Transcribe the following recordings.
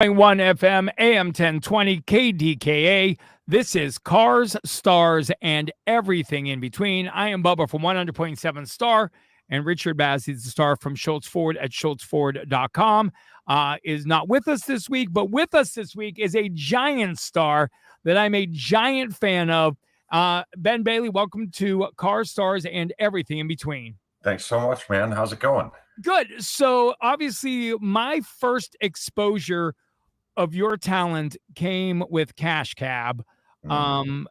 1 FM, AM 1020, KDKA. This is Cars, Stars, and everything in between. I am Bubba from 100.7 Star, and Richard Bazzi is the star from Schultz Ford at schultzford.com. Is not with us this week, but with us this week is a giant star that I'm a giant fan of. Ben Bailey, welcome to Cars, Stars, and everything in between. Thanks so much, man. How's it going? Good. So obviously my first exposure of your talent came with Cash Cab. And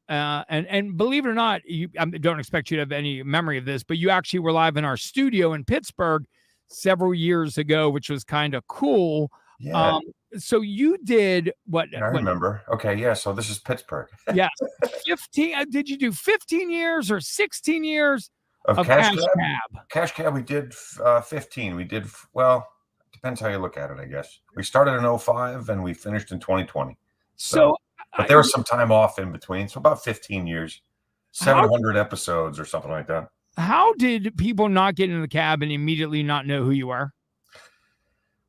believe it or not, I don't expect you to have any memory of this, but you actually were live in our studio in Pittsburgh several years ago, which was kind of cool. Yeah. So you did what? I remember. Okay. Yeah. So this is Pittsburgh. Yes. 15. Did you do 15 years or 16 years of Cash Cab? Cash Cab, we did 15. We did, well, depends how you look at it, I guess. We started in 2005 and we finished in 2020. But there was some time off in between. So about 15 years, 700 episodes or something like that. How did people not get in the cab and immediately not know who you were?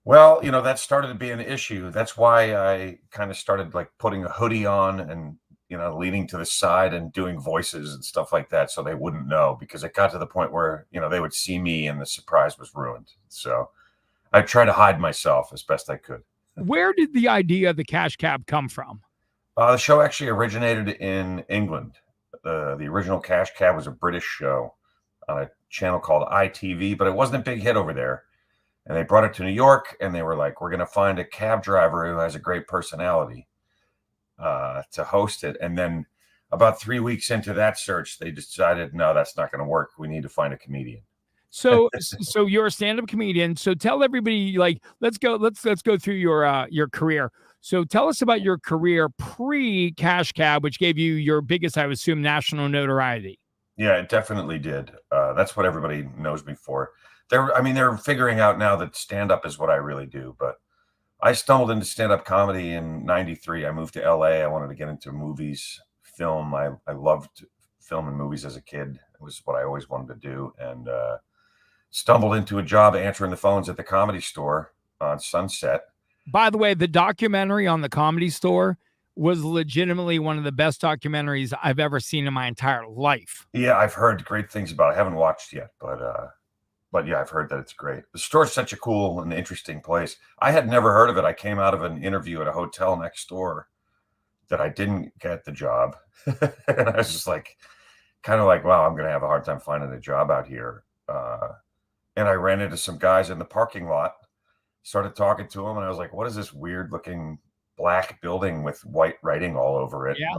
Well, you know, that started to be an issue. That's why I kind of started like putting a hoodie on and, you know, leaning to the side and doing voices and stuff like that so they wouldn't know, because it got to the point where, you know, they would see me and the surprise was ruined. So I tried to hide myself as best I could. Where did the idea of the Cash Cab come from? The show actually originated in England. The original Cash Cab was a British show on a channel called ITV, but it wasn't a big hit over there. And they brought it to New York and they were like, we're going to find a cab driver who has a great personality to host it. And then about 3 weeks into that search, they decided, no, that's not going to work. We need to find a comedian. So you're a stand-up comedian. So tell everybody, like, let's go through your career. So tell us about your career pre-Cash Cab, which gave you your biggest, I would assume, national notoriety. Yeah, it definitely did. That's what everybody knows me for. They're figuring out now that stand-up is what I really do. But I stumbled into stand-up comedy in '93. I moved to LA. I wanted to get into movies, film. I loved film and movies as a kid. It was what I always wanted to do. And stumbled into a job answering the phones at the Comedy Store on Sunset. By the way, the documentary on the Comedy Store was legitimately one of the best documentaries I've ever seen in my entire life. Yeah, I've heard great things about it. I haven't watched yet, but yeah, I've heard that it's great. The store's such a cool and interesting place. I had never heard of it. I came out of an interview at a hotel next door that I didn't get the job. And I was just like, kind of like, wow, I'm going to have a hard time finding a job out here. And I ran into some guys in the parking lot, started talking to them, and I was like, what is this weird looking black building with white writing all over it? Yeah.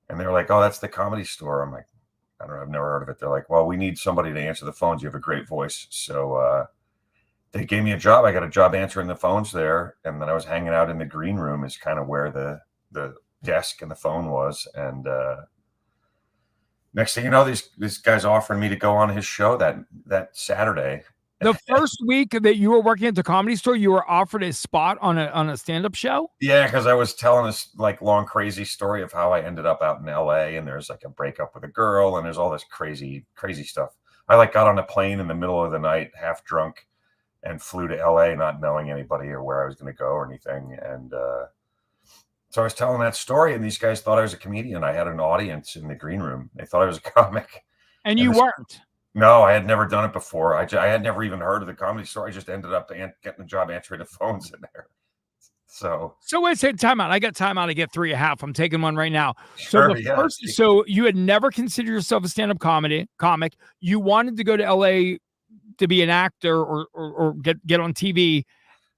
And they're like, oh, that's the Comedy Store. I'm like, I don't know, I've never heard of it. They're like, well, we need somebody to answer the phones. You have a great voice. So they gave me a job. I got a job answering the phones there. And then I was hanging out in the green room is kind of where the desk and the phone was. And next thing you know, this guy's offering me to go on his show that Saturday. The first week that you were working at the Comedy Store, you were offered a spot on a stand-up show? Yeah, because I was telling this like long, crazy story of how I ended up out in LA, and there's like a breakup with a girl, and there's all this crazy, crazy stuff. I like got on a plane in the middle of the night, half drunk, and flew to LA not knowing anybody or where I was going to go or anything. And so I was telling that story, and these guys thought I was a comedian. I had an audience in the green room. They thought I was a comic. And you weren't? No, I had never done it before. I had never even heard of the Comedy Store. I just ended up getting a job answering the phones in there. So wait a second, time out. I got time out. I get 3.5. I'm taking one right now. Sure, So you had never considered yourself a stand-up comic. You wanted to go to LA to be an actor or get on TV.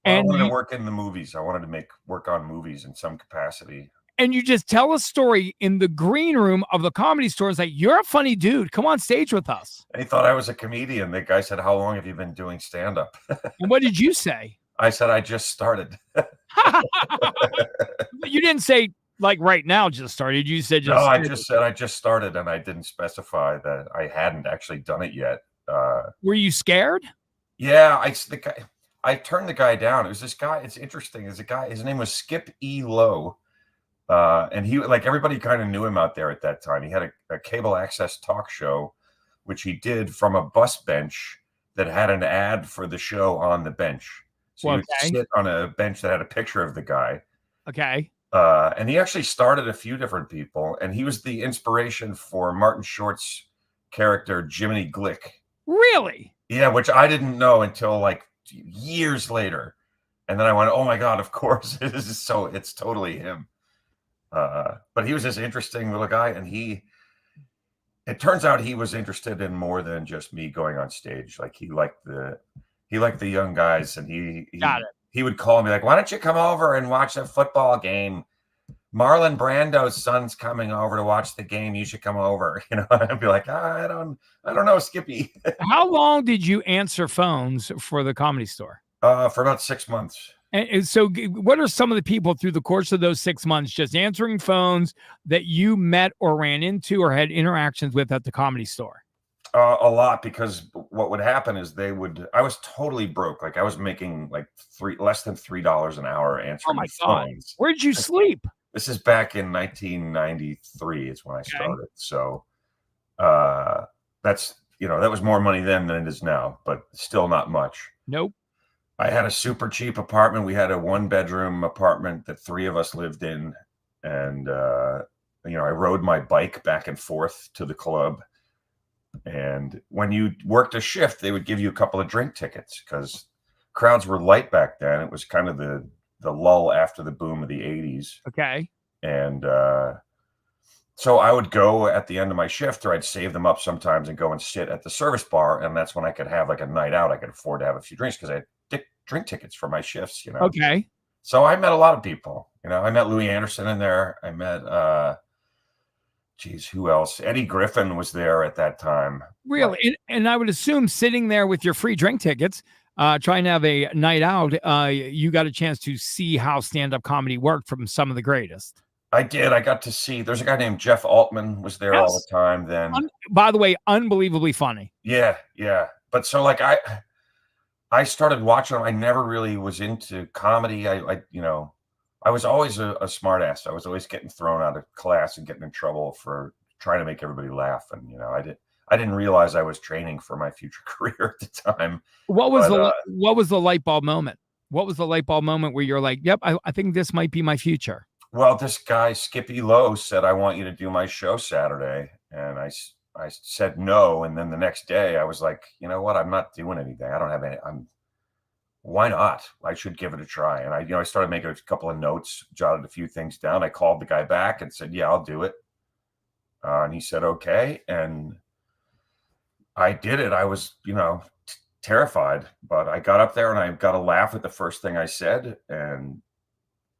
And I wanted to work in the movies. I wanted to work on movies in some capacity. And you just tell a story in the green room of the Comedy Store. It's like, you're a funny dude. Come on stage with us. And he thought I was a comedian. The guy said, how long have you been doing stand-up? And what did you say? I said, I just started. You didn't say, like, right now just started. You said just started. I just said I just started, and I didn't specify that I hadn't actually done it yet. Were you scared? Yeah, I turned the guy down. It was this guy. It's interesting. There's a guy. His name was Skip E. Lowe. And he, like, everybody kind of knew him out there at that time. He had a cable access talk show, which he did from a bus bench that had an ad for the show on the bench. So you would Okay. sit on a bench that had a picture of the guy. Okay. And he actually started a few different people, and he was the inspiration for Martin Short's character, Jiminy Glick. Really? Yeah, which I didn't know until like years later. And then I went, oh my God, of course. It's totally him. But he was this interesting little guy, and it turns out he was interested in more than just me going on stage. Like he liked the young guys, and Got it. he would call me like, why don't you come over and watch a football game? Marlon Brando's son's coming over to watch the game. You should come over. I'd be like, I don't know, Skippy. How long did you answer phones for the Comedy Store? For about 6 months. And so what are some of the people through the course of those 6 months just answering phones that you met or ran into or had interactions with at the Comedy Store? A lot, because what would happen is I was totally broke. Like I was making like less than $3 an hour answering phones. Where'd you sleep? This is back in 1993 is when I started. So that's, that was more money then than it is now, but still not much. Nope. I had a super cheap apartment. We had a 1-bedroom apartment that 3 of us lived in. And, I rode my bike back and forth to the club. And when you worked a shift, they would give you a couple of drink tickets because crowds were light back then. It was kind of the lull after the boom of the 80s. Okay. And so I would go at the end of my shift, or I'd save them up sometimes and go and sit at the service bar. And that's when I could have like a night out. I could afford to have a few drinks because I had drink tickets for my shifts, Okay. So I met a lot of people. I met Louis Anderson in there. I met who else? Eddie Griffin was there at that time. Really? And I would assume sitting there with your free drink tickets, trying to have a night out, you got a chance to see how stand-up comedy worked from some of the greatest. I did. I got to see, there's a guy named Jeff Altman was there all the time then. By the way, unbelievably funny. Yeah. Yeah. But so like I started watching him. I never really was into comedy. I was always a smart ass. I was always getting thrown out of class and getting in trouble for trying to make everybody laugh. And, I didn't realize I was training for my future career at the time. What was the light bulb moment? What was the light bulb moment where you're like, yep, I think this might be my future? Well, this guy, Skippy Lowe, said, I want you to do my show Saturday. And I said no. And then the next day I was like, you know what? I'm not doing anything. I don't have any, why not? I should give it a try. And I started making a couple of notes, jotted a few things down. I called the guy back and said, yeah, I'll do it. And he said, okay. And I did it. I was, terrified, but I got up there and I got a laugh at the first thing I said. And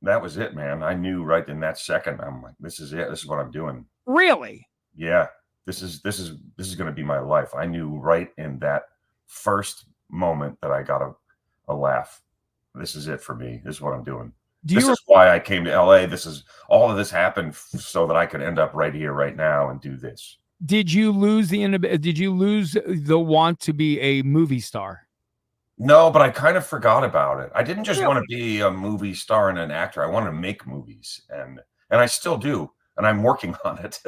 that was it, man. I knew right in that second, I'm like, this is it. This is what I'm doing. Really? Yeah. This is going to be my life. I knew right in that first moment that I got a laugh. This is it for me. This is what I'm doing. This is why I came to LA. All of this happened so that I could end up right here, right now, and do this. Did you lose the want to be a movie star? No, but I kind of forgot about it. I didn't just want to be a movie star and an actor. I wanted to make movies, and I still do. And I'm working on it.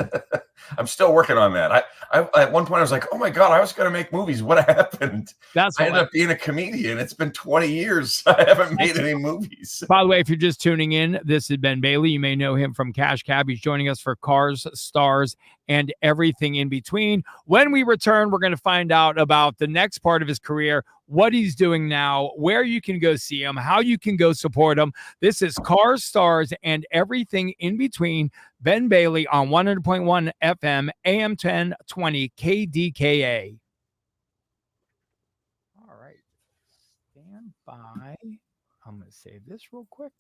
I'm still working on that. I at one point I was like, oh my God, I was going to make movies. What happened? I ended up being a comedian. It's been 20 years. I haven't made any movies. By the way, if you're just tuning in, this is Ben Bailey. You may know him from Cash Cab. He's joining us for Cars, Stars, and everything in between. When we return, we're going to find out about the next part of his career, what he's doing now, where you can go see him, how you can go support him. This is Cars, Stars, and everything in between. Ben Bailey on 100.1 FM, AM 1020, KDKA. All right. Stand by. I'm going to save this real quick.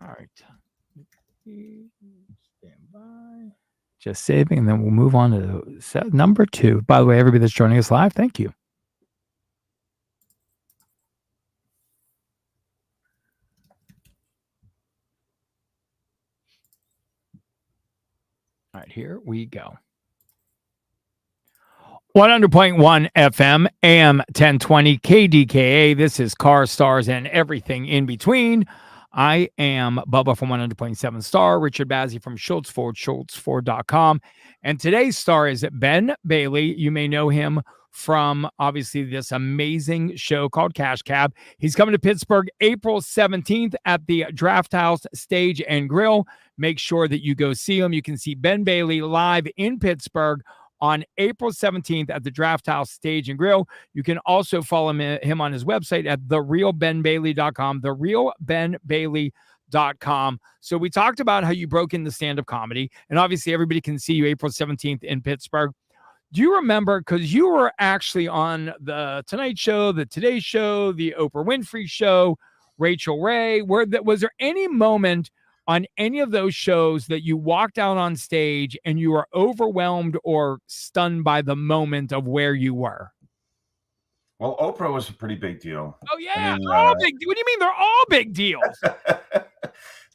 All right. Stand by. Just saving, and then we'll move on to set number 2. By the way, everybody that's joining us live, thank you. All right, here we go. 100.1 FM, AM 1020 KDKA. This is Car Stars and everything in between. I am Bubba from 100.7 Star, Richard Bazzi from Schultz Ford, schultzford.com. And today's star is Ben Bailey. You may know him from obviously this amazing show called Cash Cab. He's coming to Pittsburgh April 17th at the Draft House Stage and Grill. Make sure that you go see him. You can see Ben Bailey live in Pittsburgh on April 17th at the Draft House Stage and Grill. You can also follow him on his website at therealbenbailey.com, therealbenbailey.com. So we talked about how you broke into stand-up comedy, and obviously everybody can see you April 17th in Pittsburgh. Do you remember, because you were actually on the Tonight Show, the Today Show, the Oprah Winfrey Show, Rachel Ray, was there any moment on any of those shows that you walked out on stage and you were overwhelmed or stunned by the moment of where you were? Well, Oprah was a pretty big deal. Oh, yeah. I mean, they're all big. What do you mean they're all big deals?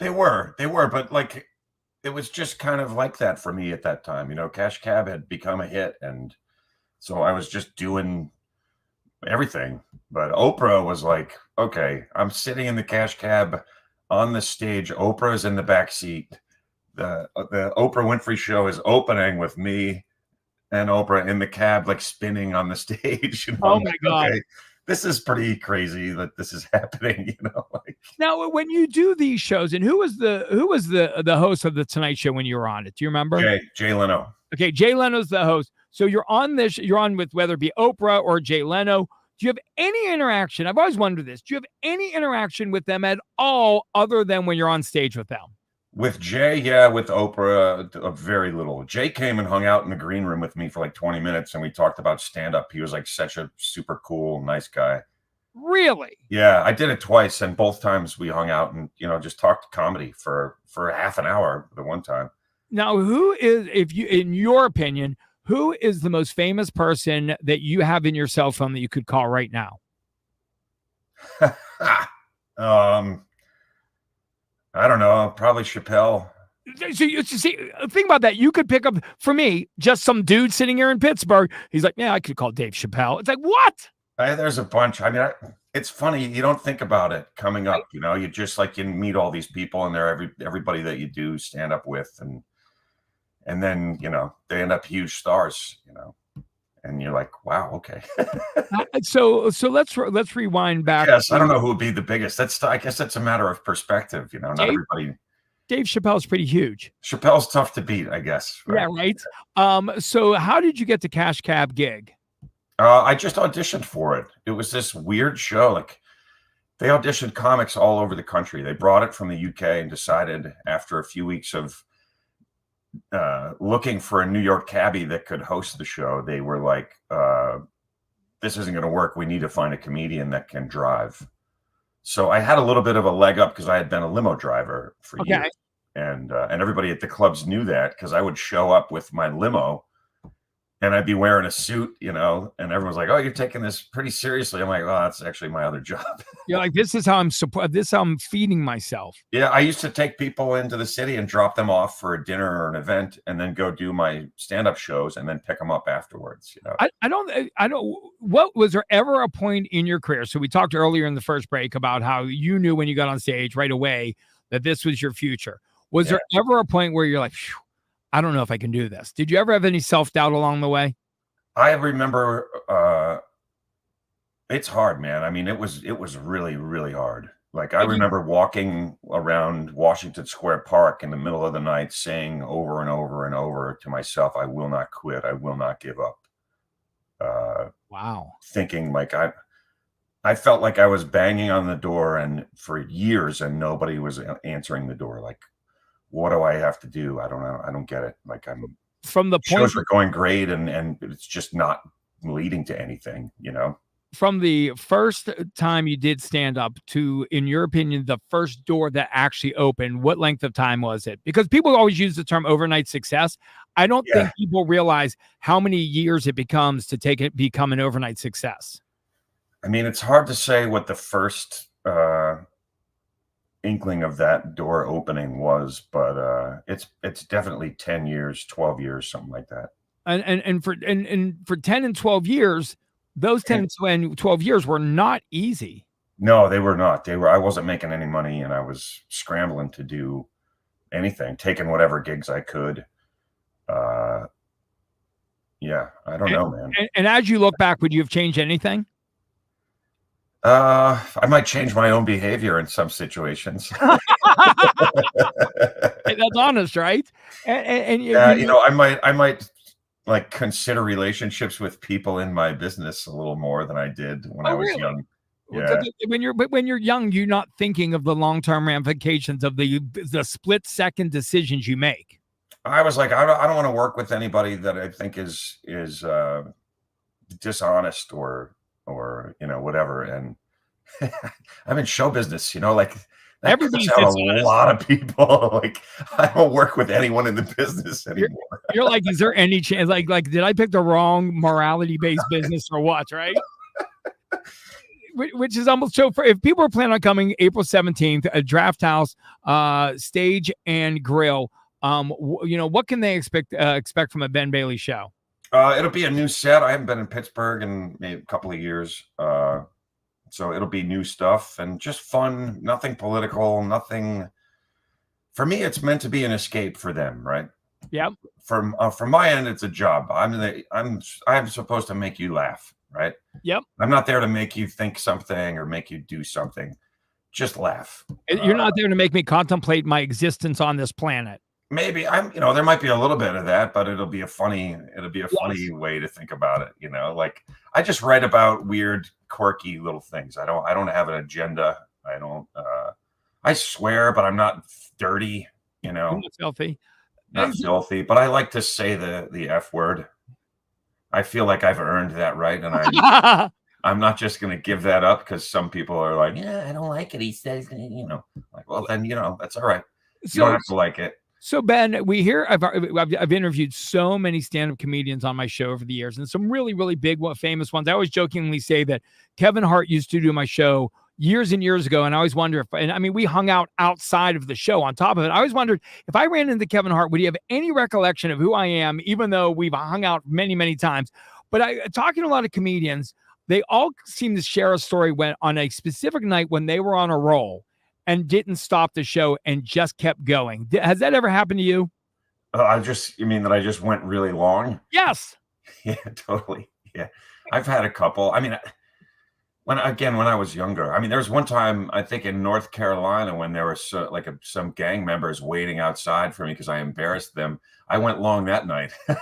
They were, but like, it was just kind of like that for me at that time. You know, Cash Cab had become a hit, and so I was just doing everything. But Oprah was like, okay, I'm sitting in the Cash Cab on the stage. Oprah's in the back seat. The Oprah Winfrey Show is opening with me and Oprah in the cab, like spinning on the stage. And oh my God. Okay, this is pretty crazy that this is happening, you know. Like, now, when you do these shows, and who was the host of the Tonight Show when you were on it? Do you remember? Jay Leno. Okay, Jay Leno's the host. So you're on with whether it be Oprah or Jay Leno. Do you have any interaction? I've always wondered this. Do you have any interaction with them at all other than when you're on stage with them? With Jay, yeah. With Oprah, very little. Jay came and hung out in the green room with me for like 20 minutes, and we talked about stand-up. He was like such a super cool, nice guy. Really? Yeah, I did it twice, and both times we hung out and, you know, just talked comedy for half an hour the one time. Now, who is, in your opinion, who is the most famous person that you have in your cell phone that you could call right now? I don't know. Probably Chappelle. So you see, think about that. You could pick up, for me, just some dude sitting here in Pittsburgh. He's like, yeah, I could call Dave Chappelle. It's like, what? There's a bunch. I mean, it's funny. You don't think about it coming up. You know, you just like you meet all these people, and they're everybody that you do stand up with, and then, you know, they end up huge stars, you know, and you're like, wow, okay. So let's rewind back. Yes, I don't know who would be the biggest. I guess that's a matter of perspective, you know. Not everybody. Dave Chappelle's pretty huge. Chappelle's tough to beat, I guess. Right? Yeah, right. So how did you get the Cash Cab gig? I just auditioned for it. It was this weird show. Like, they auditioned comics all over the country. They brought it from the UK and decided after a few weeks of looking for a New York cabbie that could host the show, they were like, this isn't going to work. We need to find a comedian that can drive. So I had a little bit of a leg up because I had been a limo driver for years. And everybody at the clubs knew that, because I would show up with my limo and I'd be wearing a suit, you know, and everyone's like, oh, you're taking this pretty seriously. I'm like, oh, that's actually my other job. You're like, this is how I'm feeding myself. Yeah, I used to take people into the city and drop them off for a dinner or an event, and then go do my stand-up shows and then pick them up afterwards. You know, I don't. What was there ever a point in your career? So we talked earlier in the first break about how you knew when you got on stage right away that this was your future. Was there ever a point where you're like, I don't know if I can do this? Did you ever have any self-doubt along the way? I remember it's hard, man. I mean, it was really, really hard. Like, I remember walking around Washington Square Park in the middle of the night saying over and over and over to myself, I will not quit. I will not give up. Wow. Thinking like I felt like I was banging on the door and for years and nobody was answering the door. Like, what do I have to do? I don't know. I don't get it. Like, I'm from the point shows are going great and it's just not leading to anything, you know? From the first time you did stand up to, in your opinion, the first door that actually opened, what length of time was it? Because people always use the term overnight success. I don't think people realize how many years it becomes to become an overnight success. I mean, it's hard to say what the first inkling of that door opening was, but it's definitely 10 years, 12 years, something like that. And for 10 and 12 years, those 10 and 12 years were not easy. No, they were not. I wasn't making any money, and I was scrambling to do anything, taking whatever gigs I could. Yeah, I don't know, man. And as you look back, would you have changed anything? I might change my own behavior in some situations. That's honest, right? Yeah, I might like consider relationships with people in my business a little more than I did when I was young. Yeah. When you're young, you're not thinking of the long-term ramifications of the split-second decisions you make. I was like, I don't want to work with anybody that I think is dishonest or whatever. And I'm in show business, like that Everybody's cuts out a lot of people. Like, I don't work with anyone in the business anymore. You're like, is there any chance? Like, did I pick the wrong morality-based business or what? Right? Which is almost so. If people are planning on coming April 17th, a Draft House, Stage and Grill, what can they expect from a Ben Bailey show? It'll be a new set. I haven't been in Pittsburgh in maybe a couple of years. So it'll be new stuff and just fun, nothing political, nothing. For me, it's meant to be an escape for them, right? Yeah. From my end, it's a job. I'm supposed to make you laugh, right? Yep. I'm not there to make you think something or make you do something. Just laugh. You're not there to make me contemplate my existence on this planet. Maybe there might be a little bit of that, but it'll be a funny way to think about it. Like, I just write about weird, quirky little things. I don't have an agenda. I swear, but I'm not dirty, You're not filthy. Not filthy, but I like to say the F word. I feel like I've earned that right. And I'm not just going to give that up because some people are like, yeah, I don't like it. He says, like, well, then, that's all right. You don't have to like it. So, Ben, I've interviewed so many stand-up comedians on my show over the years, and some really, really big, famous ones. I always jokingly say that Kevin Hart used to do my show years and years ago, and I always wonder we hung out outside of the show on top of it. I always wondered if I ran into Kevin Hart, would he have any recollection of who I am, even though we've hung out many, many times? But talking to a lot of comedians, they all seem to share a story when on a specific night when they were on a roll and didn't stop the show and just kept going. Has that ever happened to you? You mean that I just went really long? Yes. Yeah, totally. Yeah. I've had a couple. I mean, when I was younger, there was one time, I think in North Carolina, when there were some gang members waiting outside for me because I embarrassed them. I went long that night. Wait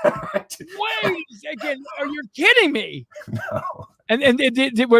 a second. Are you kidding me? No. And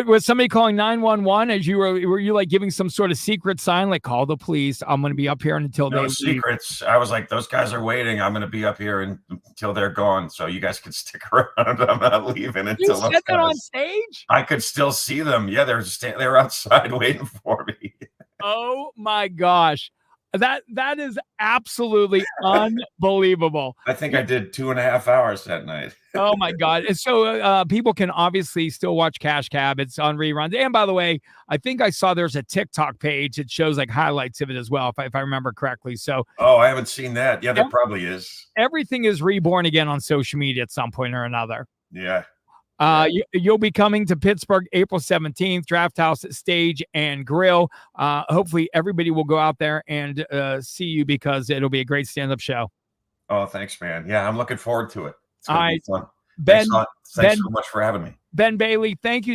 was somebody calling 911 as you were you like giving some sort of secret sign, like, call the police? I'm going to be up here until they leave. Secrets. I was like, those guys are waiting. I'm going to be up here until they're gone. So you guys can stick around. I'm not leaving until. You said that on stage? I could still see them. Yeah, they're outside waiting for me. Oh my gosh. That is absolutely unbelievable. I think I did 2.5 hours that night. Oh my God. And so people can obviously still watch Cash Cab. It's on reruns. And by the way, I think I saw there's a TikTok page that shows like highlights of it as well, if I remember correctly. So I haven't seen that. Yeah, there probably is. Everything is reborn again on social media at some point or another. Yeah. You'll be coming to Pittsburgh April 17th, Draft House, Stage and Grill. Hopefully everybody will go out there and see you because it'll be a great stand-up show. Oh, thanks, man. Yeah, I'm looking forward to it. It's going to be fun. Ben, Thanks so much for having me. Ben Bailey, thank you